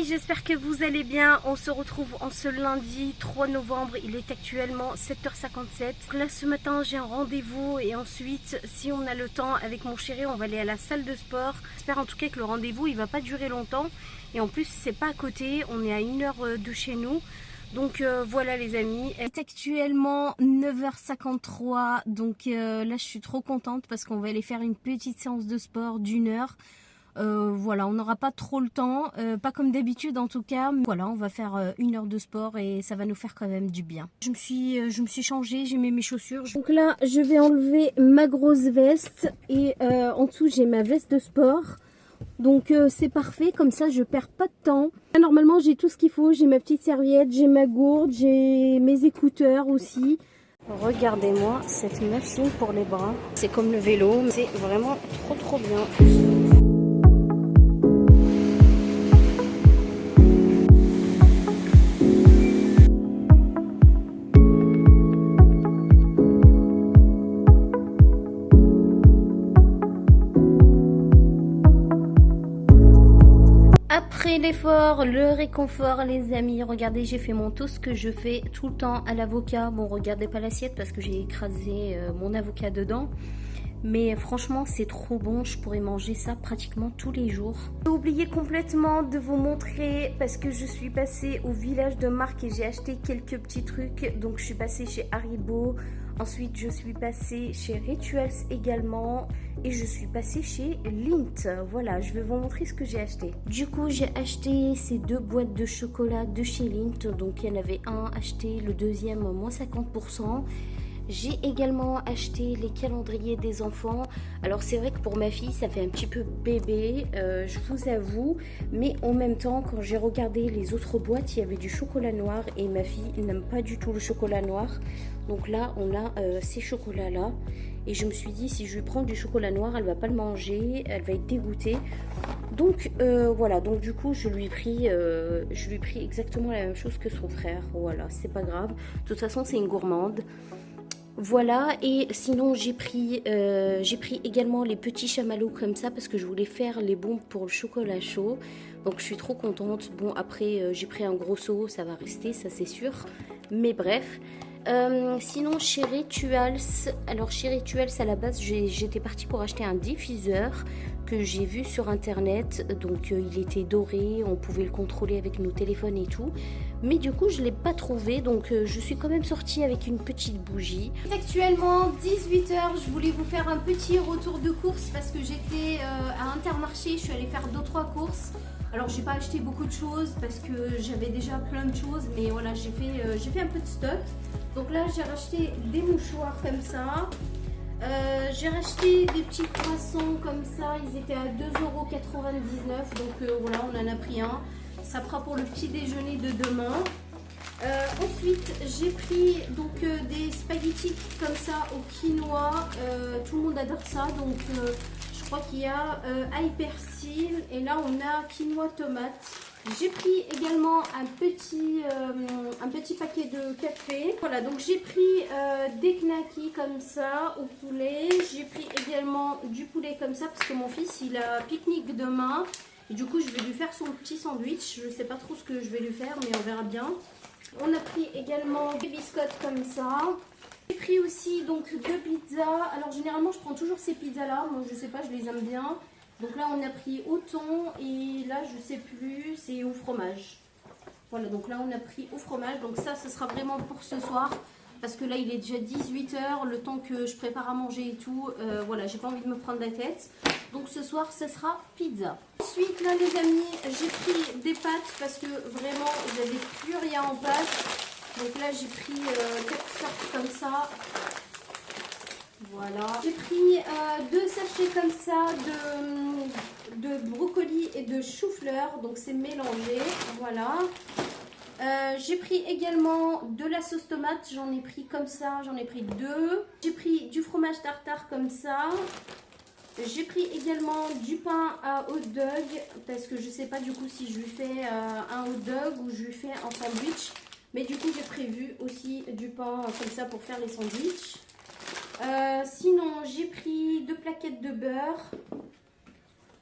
j'espère que vous allez bien. On se retrouve en ce lundi 3 novembre. Il est actuellement 7h57. Donc là ce matin j'ai un rendez-vous et ensuite si on a le temps avec mon chéri on va aller à la salle de sport. J'espère en tout cas que le rendez-vous il va pas durer longtemps. Et en plus c'est pas à côté, on est à 1 heure de chez nous. Donc voilà les amis, il est actuellement 9h53. Donc là je suis trop contente parce qu'on va aller faire une petite séance de sport d'1 heure. Voilà, on n'aura pas trop le temps, pas comme d'habitude en tout cas. Voilà, on va faire 1 heure de sport et ça va nous faire quand même du bien. Je me suis changée, j'ai mis mes chaussures. Donc là, je vais enlever ma grosse veste et en dessous j'ai ma veste de sport. Donc c'est parfait, comme ça je perds pas de temps. Là, normalement j'ai tout ce qu'il faut, j'ai ma petite serviette, j'ai ma gourde, j'ai mes écouteurs aussi. Regardez-moi cette machine pour les bras. C'est comme le vélo, c'est vraiment trop bien. Après l'effort, le réconfort les amis, regardez j'ai fait mon toast que je fais tout le temps à l'avocat. Bon regardez pas l'assiette parce que j'ai écrasé mon avocat dedans. Mais franchement c'est trop bon, je pourrais manger ça pratiquement tous les jours. J'ai oublié complètement de vous montrer parce que je suis passée au village de Marc et j'ai acheté quelques petits trucs. Donc je suis passée chez Haribo, ensuite je suis passée chez Rituals également et je suis passée chez Lindt. Voilà, je vais vous montrer ce que j'ai acheté. Du coup j'ai acheté ces 2 boîtes de chocolat de chez Lindt. Donc il y en avait un acheté, le deuxième moins 50%. J'ai également acheté les calendriers des enfants. Alors c'est vrai que pour ma fille ça fait un petit peu bébé, je vous avoue. Mais en même temps quand j'ai regardé les autres boîtes, il y avait du chocolat noir et ma fille n'aime pas du tout le chocolat noir. Donc là on a ces chocolats là. Et je me suis dit si je lui prends du chocolat noir elle va pas le manger, elle va être dégoûtée. Donc voilà, donc du coup je lui ai pris exactement la même chose que son frère. Voilà, c'est pas grave. De toute façon c'est une gourmande. Voilà, et sinon j'ai pris également les petits chamallows comme ça parce que je voulais faire les bombes pour le chocolat chaud. Donc je suis trop contente. Bon après j'ai pris un gros seau, ça va rester, ça c'est sûr. Mais bref. Sinon chez Rituals, alors chez Rituals à la base j'étais partie pour acheter un diffuseur que j'ai vu sur internet. Donc il était doré, on pouvait le contrôler avec nos téléphones et tout. Mais du coup je ne l'ai pas trouvé, donc je suis quand même sortie avec une petite bougie. C'est actuellement 18h, je voulais vous faire un petit retour de course parce que j'étais à Intermarché, je suis allée faire 2-3 courses. Alors j'ai pas acheté beaucoup de choses parce que j'avais déjà plein de choses, mais voilà j'ai fait un peu de stock. Donc là j'ai racheté des mouchoirs comme ça. J'ai racheté des petits croissants comme ça, ils étaient à 2,99 €. Donc voilà, on en a pris un. Ça fera pour le petit déjeuner de demain. Ensuite, j'ai pris donc des spaghettis comme ça au quinoa. Tout le monde adore ça. Donc je crois qu'il y a ail persil et là on a quinoa tomate. J'ai pris également un petit paquet de café. Voilà, donc j'ai pris des knackis comme ça au poulet. J'ai pris également du poulet comme ça parce que mon fils il a pique-nique demain. Et du coup je vais lui faire son petit sandwich. Je ne sais pas trop ce que je vais lui faire mais on verra bien. On a pris également des biscottes comme ça. J'ai pris aussi donc 2 pizzas. Alors généralement je prends toujours ces pizzas là. Moi je sais pas, je les aime bien. Donc là on a pris au thon et là je sais plus, c'est au fromage. Voilà, donc là on a pris au fromage. Donc ça ce sera vraiment pour ce soir. Parce que là il est déjà 18h, le temps que je prépare à manger et tout. Voilà, j'ai pas envie de me prendre la tête. Donc ce soir ce sera pizza. Ensuite là les amis, j'ai pris des pâtes parce que vraiment j'avais plus rien en pâtes. Donc là j'ai pris 4 sortes comme ça. Voilà. J'ai pris 2 sachets comme ça de brocoli et de chou-fleur. Donc c'est mélangé. Voilà. J'ai pris également de la sauce tomate. J'en ai pris comme ça. J'en ai pris 2. J'ai pris du fromage tartare comme ça. J'ai pris également du pain à hot dog. Parce que je sais pas du coup si je lui fais un hot dog ou je lui fais un sandwich. Mais du coup j'ai prévu aussi du pain comme ça pour faire les sandwichs. Sinon j'ai pris 2 plaquettes de beurre.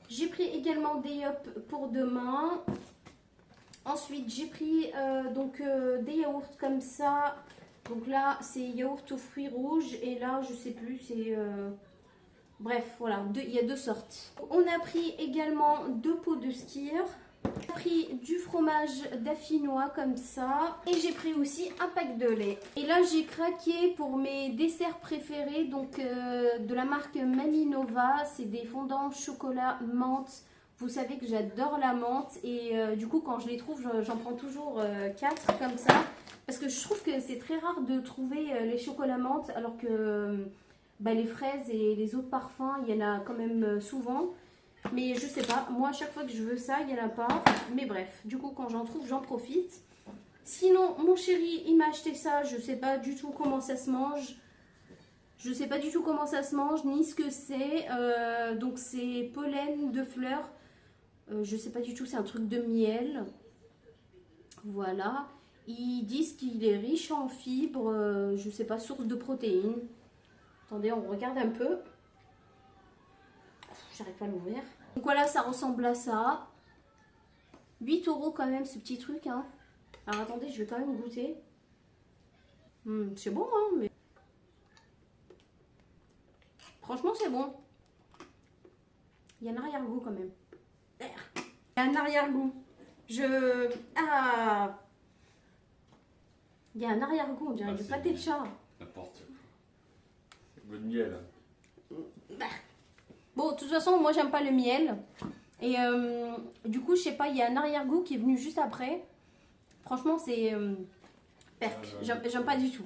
J'ai pris également des yop pour demain. Ensuite, j'ai pris des yaourts comme ça. Donc là, c'est yaourt aux fruits rouges. Et là, je sais plus, c'est... Bref, voilà, il y a deux sortes. On a pris également 2 pots de skyr. J'ai pris du fromage dauphinois comme ça. Et j'ai pris aussi un pack de lait. Et là, j'ai craqué pour mes desserts préférés. Donc, de la marque Maminova. C'est des fondants chocolat menthe. Vous savez que j'adore la menthe. Et du coup, quand je les trouve, j'en prends toujours 4 comme ça. Parce que je trouve que c'est très rare de trouver les chocolats menthe. Alors que les fraises et les autres parfums, il y en a quand même souvent. Mais je sais pas, moi à chaque fois que je veux ça, il n'y en a pas. Mais bref, du coup quand j'en trouve, j'en profite. Sinon, mon chéri, il m'a acheté ça. Je sais pas du tout comment ça se mange. Je sais pas du tout comment ça se mange, ni ce que c'est. Donc c'est pollen de fleurs. Je sais pas du tout, c'est un truc de miel. Voilà. Ils disent qu'il est riche en fibres. Je sais pas, source de protéines. Attendez, on regarde un peu. J'arrive pas à l'ouvrir. Donc voilà, ça ressemble à ça. 8 € quand même ce petit truc. Hein. Alors attendez, je vais quand même goûter. C'est bon, hein, mais... Franchement, c'est bon. Il y a un arrière-goût quand même. Il y a un arrière-goût. Ah, il y a un arrière-goût, on dirait du pâté de chat. N'importe quoi. C'est goût de miel. Bon, de toute façon, moi, j'aime pas le miel. Et du coup, je sais pas, il y a un arrière-goût qui est venu juste après. Franchement, c'est perc. J'aime pas du tout.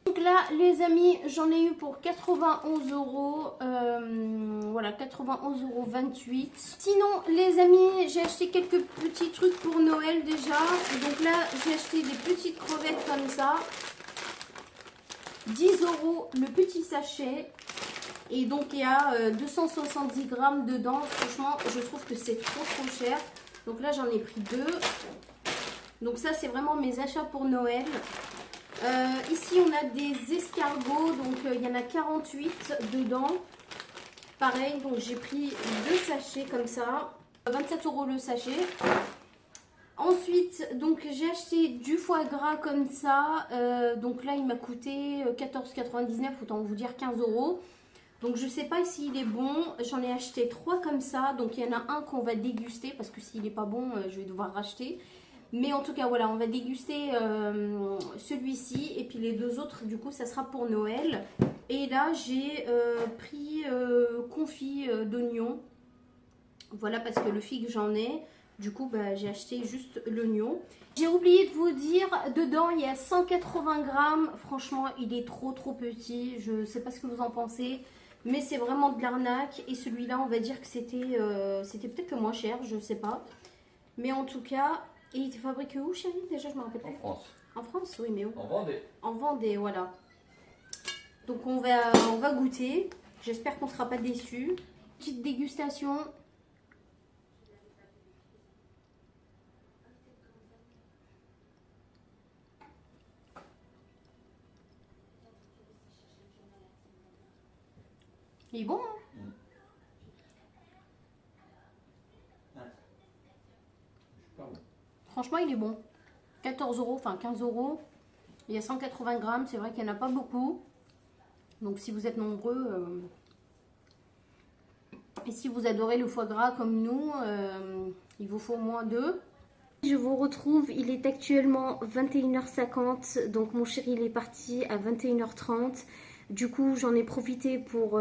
Donc là, les amis, j'en ai eu pour 91 €. Voilà, 91,28 €. Sinon, les amis, j'ai acheté quelques petits trucs pour Noël déjà. Donc là, j'ai acheté des petites crevettes comme ça. 10 € le petit sachet. Et donc, il y a 270 grammes dedans. Franchement, je trouve que c'est trop cher. Donc là, j'en ai pris 2. Donc ça, c'est vraiment mes achats pour Noël. Ici, on a des escargots. Donc, il y en a 48 dedans. Pareil, donc j'ai pris 2 sachets comme ça. 27 € le sachet. Ensuite, donc j'ai acheté du foie gras comme ça. Donc là, il m'a coûté 14,99 €. Autant vous dire 15 €. Donc je sais pas s'il est bon. J'en ai acheté 3 comme ça. Donc il y en a un qu'on va déguster. Parce que s'il n'est pas bon, je vais devoir racheter. Mais en tout cas, voilà, on va déguster celui-ci. Et puis les 2 autres, du coup, ça sera pour Noël. Et là, j'ai pris confit d'oignon. Voilà, parce que le figue, j'en ai. Du coup, j'ai acheté juste l'oignon. J'ai oublié de vous dire, dedans, il y a 180 grammes. Franchement, il est trop petit. Je sais pas ce que vous en pensez. Mais c'est vraiment de l'arnaque. Et celui-là, on va dire que c'était peut-être le moins cher. Je sais pas. Mais en tout cas... Et il était fabriqué où, chérie? Déjà, je me rappelle plus. En France. En France, oui, mais où? En Vendée. En Vendée, voilà. Donc, on va goûter. J'espère qu'on ne sera pas déçus. Petite dégustation. Il est bon, hein? Franchement, il est bon. 14 €, enfin 15 €. Il y a 180 grammes. C'est vrai qu'il n'y en a pas beaucoup. Donc, si vous êtes nombreux... Et si vous adorez le foie gras comme nous, il vous faut au moins 2. Je vous retrouve, il est actuellement 21h50. Donc, mon chéri, il est parti à 21h30. Du coup, j'en ai profité pour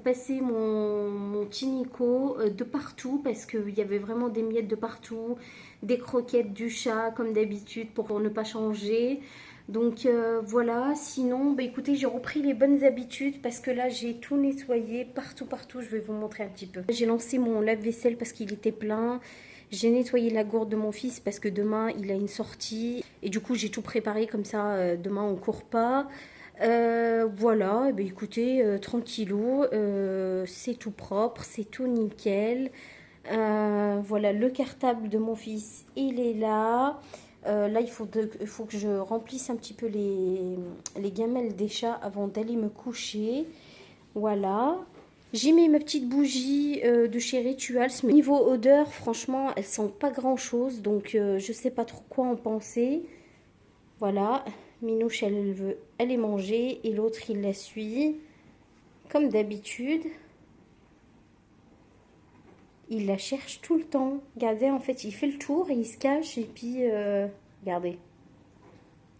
passer mon chinico de partout parce qu'il y avait vraiment des miettes de partout, des croquettes du chat comme d'habitude pour ne pas changer. Donc voilà, sinon, écoutez, j'ai repris les bonnes habitudes parce que là, j'ai tout nettoyé partout. Je vais vous montrer un petit peu. J'ai lancé mon lave-vaisselle parce qu'il était plein. J'ai nettoyé la gourde de mon fils parce que demain, il a une sortie. Et du coup, j'ai tout préparé comme ça, demain, on ne court pas. Voilà, et écoutez, tranquillou, c'est tout propre, c'est tout nickel. Voilà, le cartable de mon fils, il est là. Là, il faut que je remplisse un petit peu les gamelles des chats avant d'aller me coucher. Voilà. J'ai mis ma petite bougie de chez Rituals. Mais niveau odeur, franchement, elle sent pas grand chose. Donc, je sais pas trop quoi en penser. Voilà. Minouche, elle veut aller manger. Et l'autre, il la suit. Comme d'habitude. Il la cherche tout le temps. Regardez, en fait, il fait le tour et il se cache. Et puis, regardez.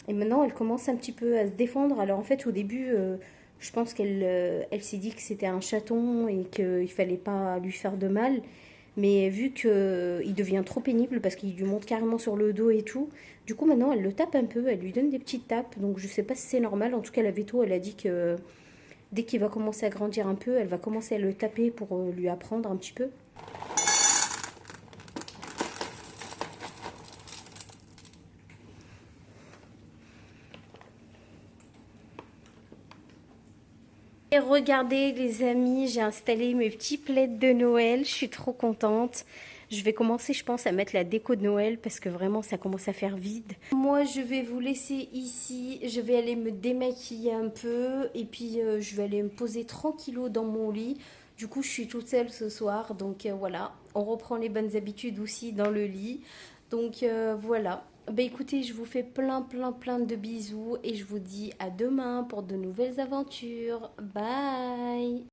Et maintenant, elle commence un petit peu à se défendre. Alors, en fait, au début, je pense qu'elle s'est dit que c'était un chaton et qu'il fallait pas lui faire de mal. Mais vu qu'il devient trop pénible parce qu'il lui monte carrément sur le dos et tout, du coup, maintenant, elle le tape un peu. Elle lui donne des petites tapes. Donc, je sais pas si c'est normal. En tout cas, la veto, elle a dit que dès qu'il va commencer à grandir un peu, elle va commencer à le taper pour lui apprendre un petit peu. Et regardez les amis, j'ai installé mes petits plaids de Noël, je suis trop contente. Je vais commencer je pense à mettre la déco de Noël parce que vraiment ça commence à faire vide. Moi je vais vous laisser ici, je vais aller me démaquiller un peu et puis je vais aller me poser tranquillo dans mon lit. Du coup je suis toute seule ce soir donc voilà, on reprend les bonnes habitudes aussi dans le lit. Donc voilà. Bah écoutez, je vous fais plein de bisous et je vous dis à demain pour de nouvelles aventures. Bye!